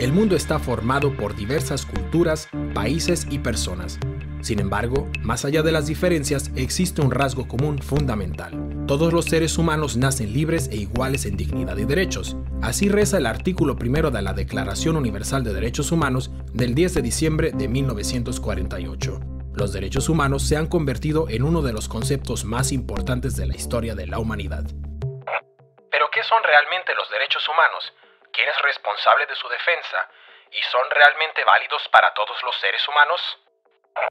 El mundo está formado por diversas culturas, países y personas. Sin embargo, más allá de las diferencias, existe un rasgo común fundamental. Todos los seres humanos nacen libres e iguales en dignidad y derechos. Así reza el artículo primero de la Declaración Universal de Derechos Humanos del 10 de diciembre de 1948. Los derechos humanos se han convertido en uno de los conceptos más importantes de la historia de la humanidad. ¿Pero qué son realmente los derechos humanos? ¿Quién es responsable de su defensa? ¿Y son realmente válidos para todos los seres humanos?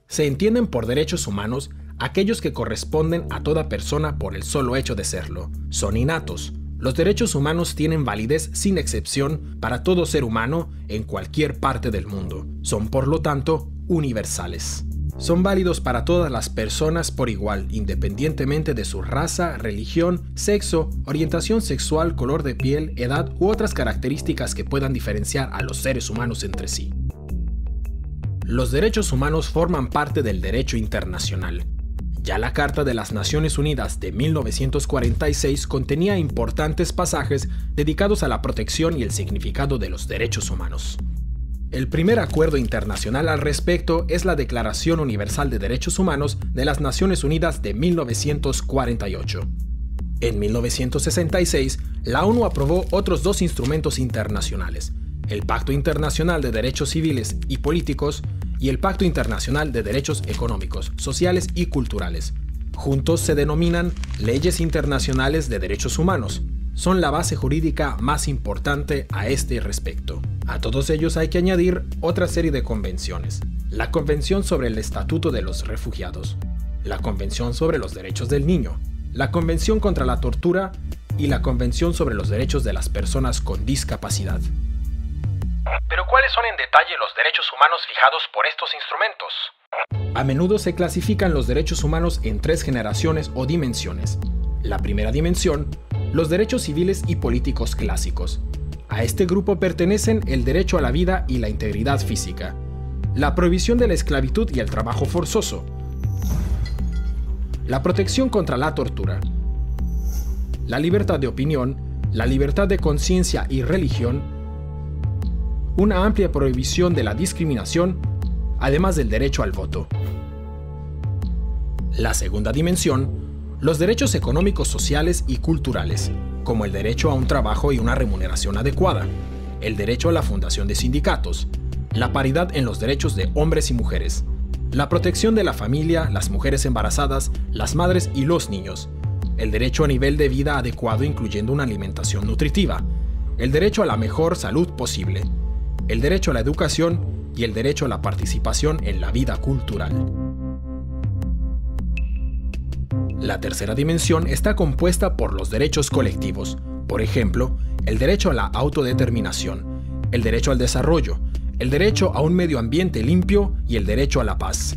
Se entienden por derechos humanos aquellos que corresponden a toda persona por el solo hecho de serlo. Son innatos. Los derechos humanos tienen validez sin excepción para todo ser humano en cualquier parte del mundo. Son, por lo tanto, universales. Son válidos para todas las personas por igual, independientemente de su raza, religión, sexo, orientación sexual, color de piel, edad u otras características que puedan diferenciar a los seres humanos entre sí. Los derechos humanos forman parte del derecho internacional. Ya la Carta de las Naciones Unidas de 1946 contenía importantes pasajes dedicados a la protección y el significado de los derechos humanos. El primer acuerdo internacional al respecto es la Declaración Universal de Derechos Humanos de las Naciones Unidas de 1948. En 1966, la ONU aprobó otros dos instrumentos internacionales, el Pacto Internacional de Derechos Civiles y Políticos y el Pacto Internacional de Derechos Económicos, Sociales y Culturales. Juntos se denominan Leyes Internacionales de Derechos Humanos. Son la base jurídica más importante a este respecto. A todos ellos hay que añadir otra serie de convenciones. La Convención sobre el Estatuto de los Refugiados, la Convención sobre los Derechos del Niño, la Convención contra la Tortura y la Convención sobre los Derechos de las Personas con Discapacidad. ¿Pero cuáles son en detalle los derechos humanos fijados por estos instrumentos? A menudo se clasifican los derechos humanos en tres generaciones o dimensiones. La primera dimensión, los derechos civiles y políticos clásicos. A este grupo pertenecen el derecho a la vida y la integridad física, la prohibición de la esclavitud y el trabajo forzoso, la protección contra la tortura, la libertad de opinión, la libertad de conciencia y religión, una amplia prohibición de la discriminación, además del derecho al voto. La segunda dimensión, los derechos económicos, sociales y culturales, como el derecho a un trabajo y una remuneración adecuada, el derecho a la fundación de sindicatos, la paridad en los derechos de hombres y mujeres, la protección de la familia, las mujeres embarazadas, las madres y los niños, el derecho a nivel de vida adecuado incluyendo una alimentación nutritiva, el derecho a la mejor salud posible, el derecho a la educación y el derecho a la participación en la vida cultural. La tercera dimensión está compuesta por los derechos colectivos, por ejemplo, el derecho a la autodeterminación, el derecho al desarrollo, el derecho a un medio ambiente limpio y el derecho a la paz.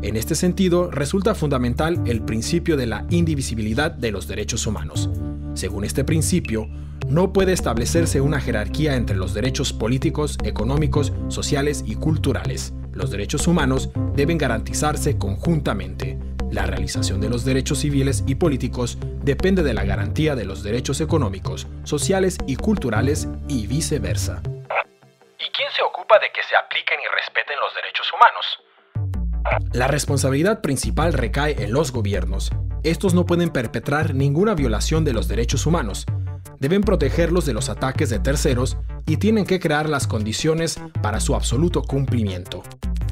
En este sentido, resulta fundamental el principio de la indivisibilidad de los derechos humanos. Según este principio, no puede establecerse una jerarquía entre los derechos políticos, económicos, sociales y culturales. Los derechos humanos deben garantizarse conjuntamente. La realización de los derechos civiles y políticos depende de la garantía de los derechos económicos, sociales y culturales y viceversa. ¿Y quién se ocupa de que se apliquen y respeten los derechos humanos? La responsabilidad principal recae en los gobiernos. Estos no pueden perpetrar ninguna violación de los derechos humanos. Deben protegerlos de los ataques de terceros y tienen que crear las condiciones para su absoluto cumplimiento.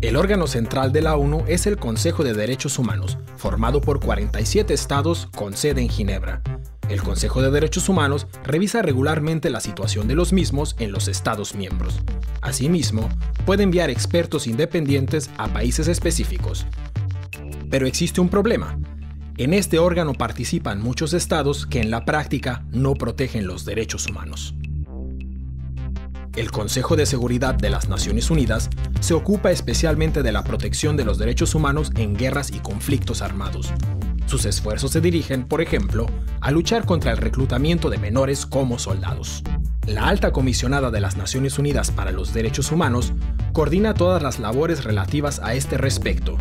El órgano central de la ONU es el Consejo de Derechos Humanos, formado por 47 estados con sede en Ginebra. El Consejo de Derechos Humanos revisa regularmente la situación de los mismos en los estados miembros. Asimismo, puede enviar expertos independientes a países específicos. Pero existe un problema. En este órgano participan muchos estados que en la práctica no protegen los derechos humanos. El Consejo de Seguridad de las Naciones Unidas se ocupa especialmente de la protección de los derechos humanos en guerras y conflictos armados. Sus esfuerzos se dirigen, por ejemplo, a luchar contra el reclutamiento de menores como soldados. La Alta Comisionada de las Naciones Unidas para los Derechos Humanos coordina todas las labores relativas a este respecto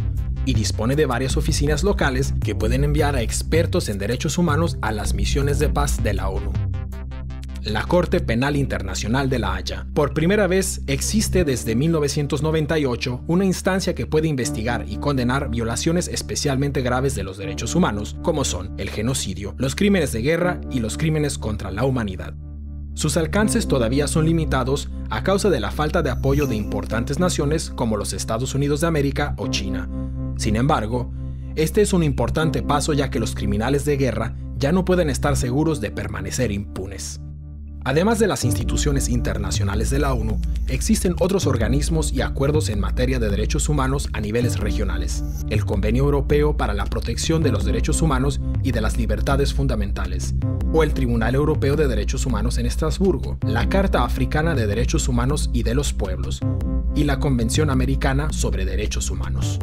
y dispone de varias oficinas locales que pueden enviar a expertos en derechos humanos a las misiones de paz de la ONU. la Corte Penal Internacional de La Haya. Por primera vez existe desde 1998 una instancia que puede investigar y condenar violaciones especialmente graves de los derechos humanos, como son el genocidio, los crímenes de guerra y los crímenes contra la humanidad. Sus alcances todavía son limitados a causa de la falta de apoyo de importantes naciones como los Estados Unidos de América o China. Sin embargo, este es un importante paso ya que los criminales de guerra ya no pueden estar seguros de permanecer impunes. Además de las instituciones internacionales de la ONU, existen otros organismos y acuerdos en materia de derechos humanos a niveles regionales. El Convenio Europeo para la Protección de los Derechos Humanos y de las Libertades Fundamentales, o el Tribunal Europeo de Derechos Humanos en Estrasburgo, la Carta Africana de Derechos Humanos y de los Pueblos, y la Convención Americana sobre Derechos Humanos.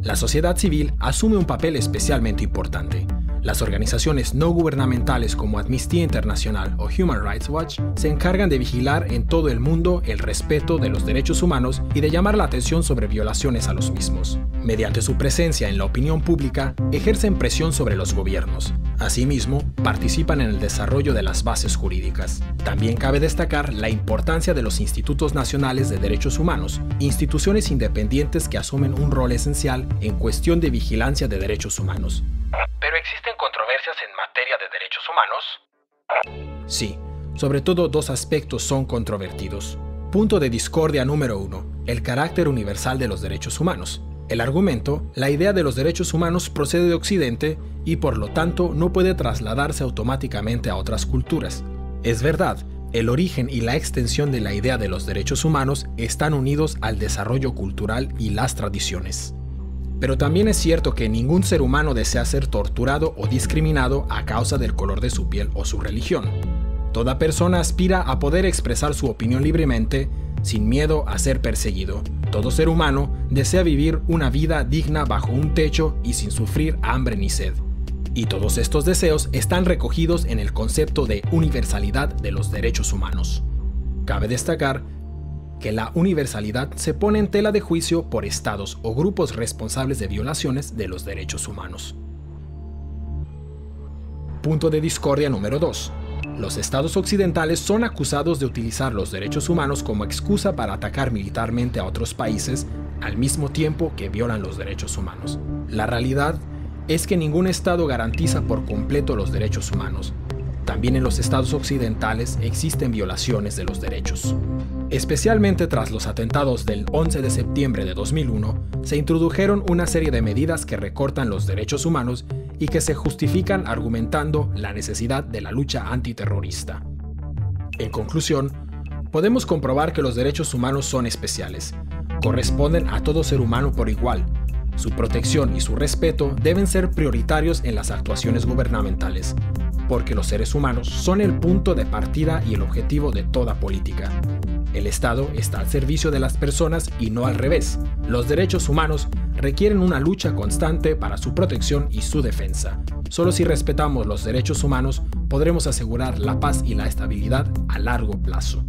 La sociedad civil asume un papel especialmente importante. Las organizaciones no gubernamentales como Amnistía Internacional o Human Rights Watch se encargan de vigilar en todo el mundo el respeto de los derechos humanos y de llamar la atención sobre violaciones a los mismos. Mediante su presencia en la opinión pública, ejercen presión sobre los gobiernos. Asimismo, participan en el desarrollo de las bases jurídicas. También cabe destacar la importancia de los Institutos Nacionales de Derechos Humanos, instituciones independientes que asumen un rol esencial en cuestión de vigilancia de derechos humanos. ¿Pero existen controversias en materia de derechos humanos? Sí, sobre todo dos aspectos son controvertidos. Punto de discordia número 1, el carácter universal de los derechos humanos. El argumento, la idea de los derechos humanos procede de Occidente y por lo tanto no puede trasladarse automáticamente a otras culturas. Es verdad, el origen y la extensión de la idea de los derechos humanos están unidos al desarrollo cultural y las tradiciones. Pero también es cierto que ningún ser humano desea ser torturado o discriminado a causa del color de su piel o su religión. Toda persona aspira a poder expresar su opinión libremente, sin miedo a ser perseguido. Todo ser humano desea vivir una vida digna bajo un techo y sin sufrir hambre ni sed. Y todos estos deseos están recogidos en el concepto de universalidad de los derechos humanos. Cabe destacar que la universalidad se pone en tela de juicio por estados o grupos responsables de violaciones de los derechos humanos. Punto de discordia número 2. Los estados occidentales son acusados de utilizar los derechos humanos como excusa para atacar militarmente a otros países al mismo tiempo que violan los derechos humanos. La realidad es que ningún estado garantiza por completo los derechos humanos. También en los estados occidentales existen violaciones de los derechos. Especialmente tras los atentados del 11 de septiembre de 2001, se introdujeron una serie de medidas que recortan los derechos humanos y que se justifican argumentando la necesidad de la lucha antiterrorista. En conclusión, podemos comprobar que los derechos humanos son especiales. Corresponden a todo ser humano por igual. Su protección y su respeto deben ser prioritarios en las actuaciones gubernamentales, porque los seres humanos son el punto de partida y el objetivo de toda política. El Estado está al servicio de las personas y no al revés. Los derechos humanos requieren una lucha constante para su protección y su defensa. Solo si respetamos los derechos humanos podremos asegurar la paz y la estabilidad a largo plazo.